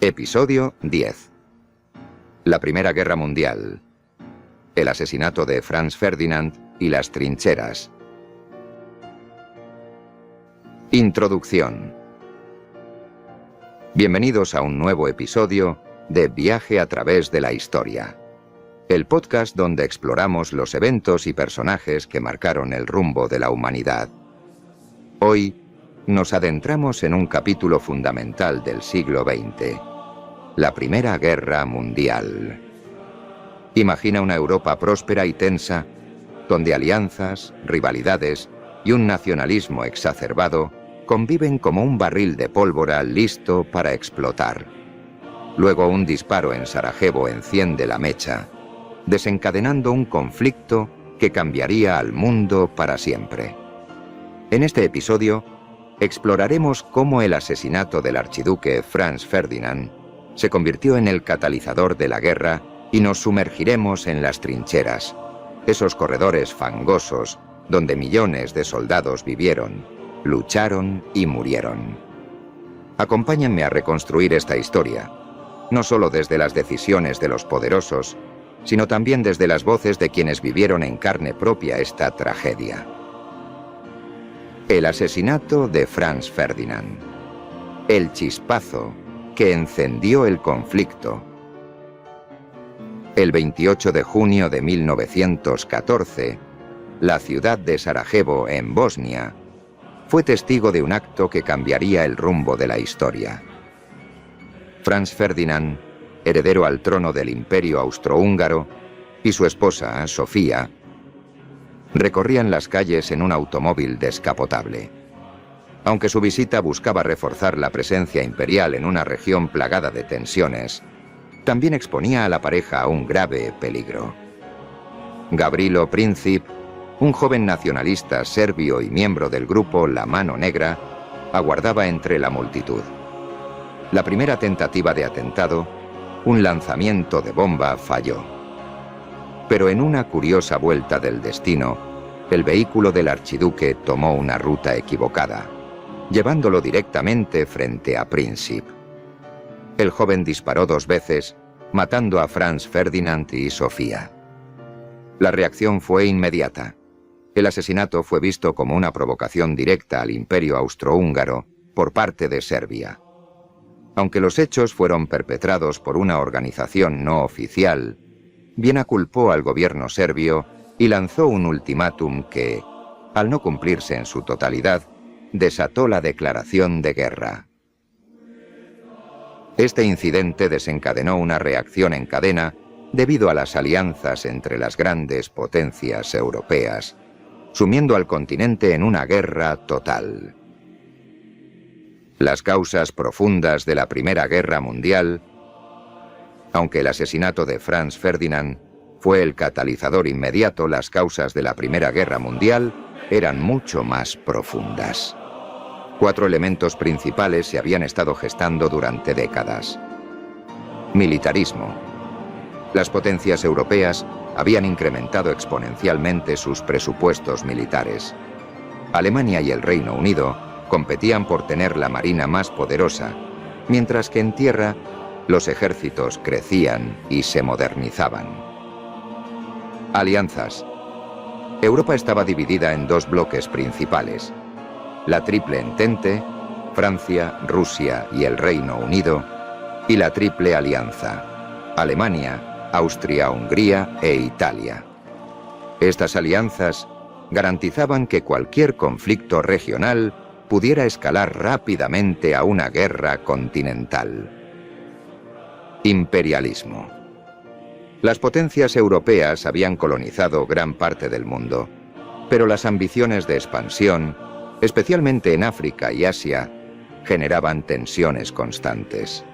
Episodio 10. La Primera Guerra Mundial. El asesinato de Franz Ferdinand y las trincheras. Introducción. Bienvenidos a un nuevo episodio de Viaje a través de la historia, el podcast donde exploramos los eventos y personajes que marcaron el rumbo de la humanidad. Hoy nos adentramos en un capítulo fundamental del siglo XX, la Primera Guerra Mundial. Imagina una Europa próspera y tensa, donde alianzas, rivalidades y un nacionalismo exacerbado conviven como un barril de pólvora listo para explotar. Luego un disparo en Sarajevo enciende la mecha, desencadenando un conflicto que cambiaría al mundo para siempre. En este episodio exploraremos cómo el asesinato del archiduque Franz Ferdinand se convirtió en el catalizador de la guerra y nos sumergiremos en las trincheras, esos corredores fangosos donde millones de soldados vivieron, lucharon y murieron. Acompáñenme a reconstruir esta historia, no solo desde las decisiones de los poderosos, sino también desde las voces de quienes vivieron en carne propia esta tragedia. El asesinato de Franz Ferdinand. El chispazo que encendió el conflicto. El 28 de junio de 1914, la ciudad de Sarajevo, en Bosnia, fue testigo de un acto que cambiaría el rumbo de la historia. Franz Ferdinand, heredero al trono del Imperio Austrohúngaro, y su esposa, Sofía, recorrían las calles en un automóvil descapotable. Aunque su visita buscaba reforzar la presencia imperial en una región plagada de tensiones, también exponía a la pareja a un grave peligro. Gavrilo Princip, un joven nacionalista serbio y miembro del grupo La Mano Negra, aguardaba entre la multitud. La primera tentativa de atentado, un lanzamiento de bomba, falló. Pero en una curiosa vuelta del destino, el vehículo del archiduque tomó una ruta equivocada, llevándolo directamente frente a Princip. El joven disparó 2 veces, matando a Franz Ferdinand y Sofía. La reacción fue inmediata. El asesinato fue visto como una provocación directa al Imperio Austrohúngaro por parte de Serbia. Aunque los hechos fueron perpetrados por una organización no oficial, Viena culpó al gobierno serbio y lanzó un ultimátum que, al no cumplirse en su totalidad, desató la declaración de guerra. Este incidente desencadenó una reacción en cadena debido a las alianzas entre las grandes potencias europeas, sumiendo al continente en una guerra total. Las causas profundas de la Primera Guerra Mundial. Aunque el asesinato de Franz Ferdinand fue el catalizador inmediato, las causas de la Primera Guerra Mundial eran mucho más profundas. 4 elementos principales se habían estado gestando durante décadas. Militarismo. Las potencias europeas habían incrementado exponencialmente sus presupuestos militares. Alemania y el Reino Unido competían por tener la marina más poderosa, mientras que en tierra los ejércitos crecían y se modernizaban. Alianzas. Europa estaba dividida en 2 bloques principales: la Triple Entente, Francia, Rusia y el Reino Unido, y la Triple Alianza, Alemania, Austria-Hungría e Italia. Estas alianzas garantizaban que cualquier conflicto regional pudiera escalar rápidamente a una guerra continental. Imperialismo. Las potencias europeas habían colonizado gran parte del mundo, pero las ambiciones de expansión, especialmente en África y Asia, generaban tensiones constantes.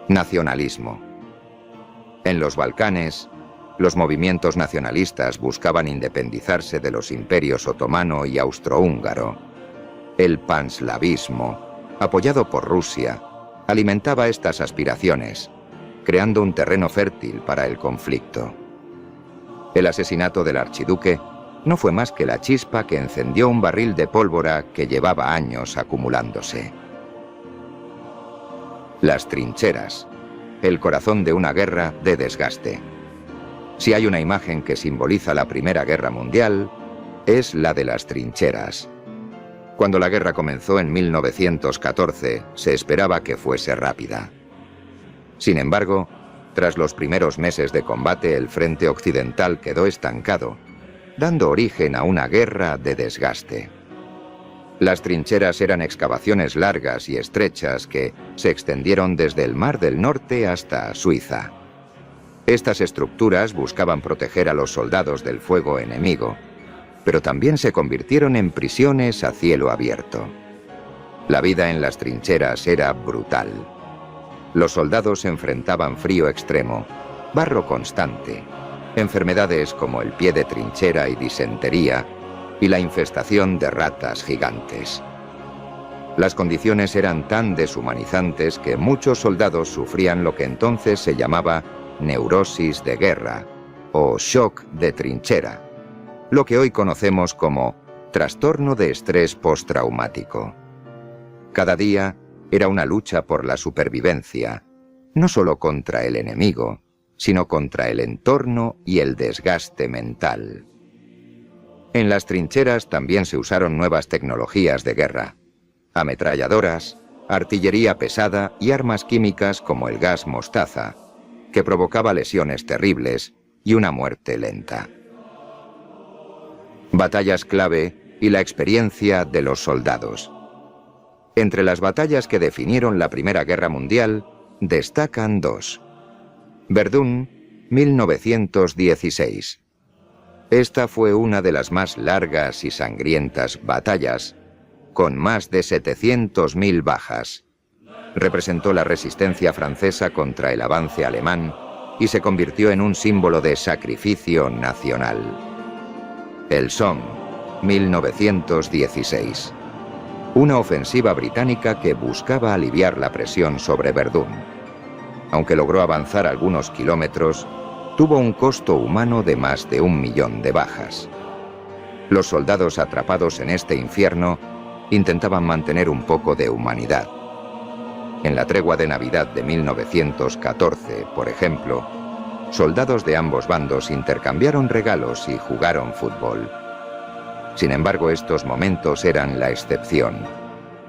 Nacionalismo. En los Balcanes, los movimientos nacionalistas buscaban independizarse de los imperios otomano y austrohúngaro. El panslavismo, apoyado por Rusia, alimentaba estas aspiraciones, creando un terreno fértil para el conflicto. El asesinato del archiduque no fue más que la chispa que encendió un barril de pólvora que llevaba años acumulándose. Las trincheras, el corazón de una guerra de desgaste. Si hay una imagen que simboliza la Primera Guerra Mundial, es la de las trincheras. Cuando la guerra comenzó en 1914, se esperaba que fuese rápida. Sin embargo, tras los primeros meses de combate, el frente occidental quedó estancado, dando origen a una guerra de desgaste. Las trincheras eran excavaciones largas y estrechas que se extendieron desde el Mar del Norte hasta Suiza. Estas estructuras buscaban proteger a los soldados del fuego enemigo, pero también se convirtieron en prisiones a cielo abierto. La vida en las trincheras era brutal. Los soldados enfrentaban frío extremo, barro constante, enfermedades como el pie de trinchera y disentería, y la infestación de ratas gigantes. Las condiciones eran tan deshumanizantes que muchos soldados sufrían lo que entonces se llamaba neurosis de guerra o shock de trinchera, lo que hoy conocemos como trastorno de estrés postraumático. Cada día era una lucha por la supervivencia, no solo contra el enemigo, sino contra el entorno y el desgaste mental. En las trincheras también se usaron nuevas tecnologías de guerra: ametralladoras, artillería pesada y armas químicas como el gas mostaza, que provocaba lesiones terribles y una muerte lenta. Batallas clave y la experiencia de los soldados. Entre las batallas que definieron la Primera Guerra Mundial, destacan dos. Verdún, 1916. Esta fue una de las más largas y sangrientas batallas, con más de 700.000 bajas. Representó la resistencia francesa contra el avance alemán y se convirtió en un símbolo de sacrificio nacional. El Somme, 1916. Una ofensiva británica que buscaba aliviar la presión sobre Verdún. Aunque logró avanzar algunos kilómetros, tuvo un costo humano de más de 1 millón de bajas. Los soldados atrapados en este infierno intentaban mantener un poco de humanidad. En la tregua de Navidad de 1914, por ejemplo, soldados de ambos bandos intercambiaron regalos y jugaron fútbol. Sin embargo, estos momentos eran la excepción,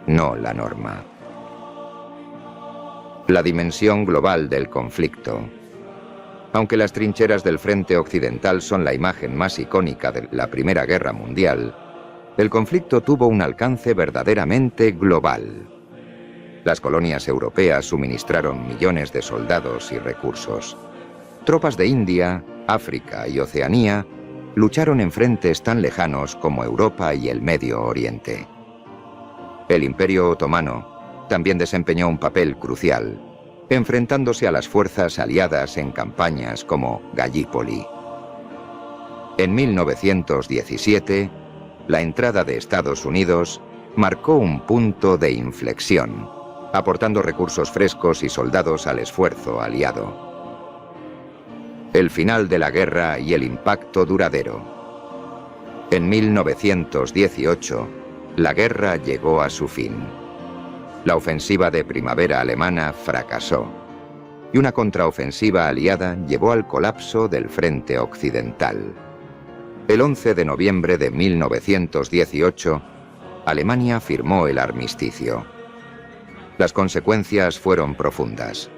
no la norma. La dimensión global del conflicto. Aunque las trincheras del frente occidental son la imagen más icónica de la Primera Guerra Mundial, el conflicto tuvo un alcance verdaderamente global. Las colonias europeas suministraron millones de soldados y recursos. Tropas de India, África y Oceanía lucharon en frentes tan lejanos como Europa y el Medio Oriente. El Imperio Otomano también desempeñó un papel crucial, enfrentándose a las fuerzas aliadas en campañas como Gallipoli. En 1917, la entrada de Estados Unidos marcó un punto de inflexión, aportando recursos frescos y soldados al esfuerzo aliado. El final de la guerra y el impacto duradero. En 1918, la guerra llegó a su fin. La ofensiva de primavera alemana fracasó, y una contraofensiva aliada llevó al colapso del frente occidental. El 11 de noviembre de 1918, Alemania firmó el armisticio. Las consecuencias fueron profundas.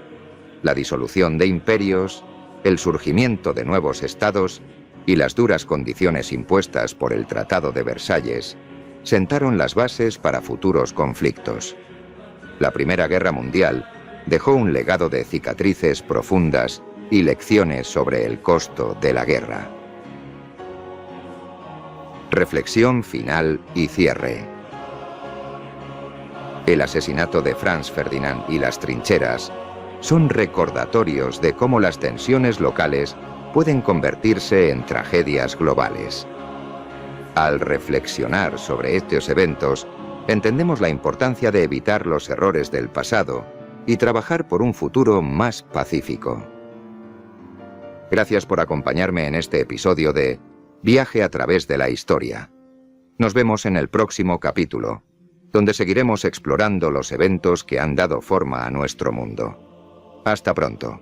La disolución de imperios, el surgimiento de nuevos estados y las duras condiciones impuestas por el Tratado de Versalles sentaron las bases para futuros conflictos. La Primera Guerra Mundial dejó un legado de cicatrices profundas y lecciones sobre el costo de la guerra. Reflexión final y cierre. El asesinato de Franz Ferdinand y las trincheras son recordatorios de cómo las tensiones locales pueden convertirse en tragedias globales. Al reflexionar sobre estos eventos, entendemos la importancia de evitar los errores del pasado y trabajar por un futuro más pacífico. Gracias por acompañarme en este episodio de Viaje a través de la historia. Nos vemos en el próximo capítulo. donde seguiremos explorando los eventos que han dado forma a nuestro mundo. Hasta pronto.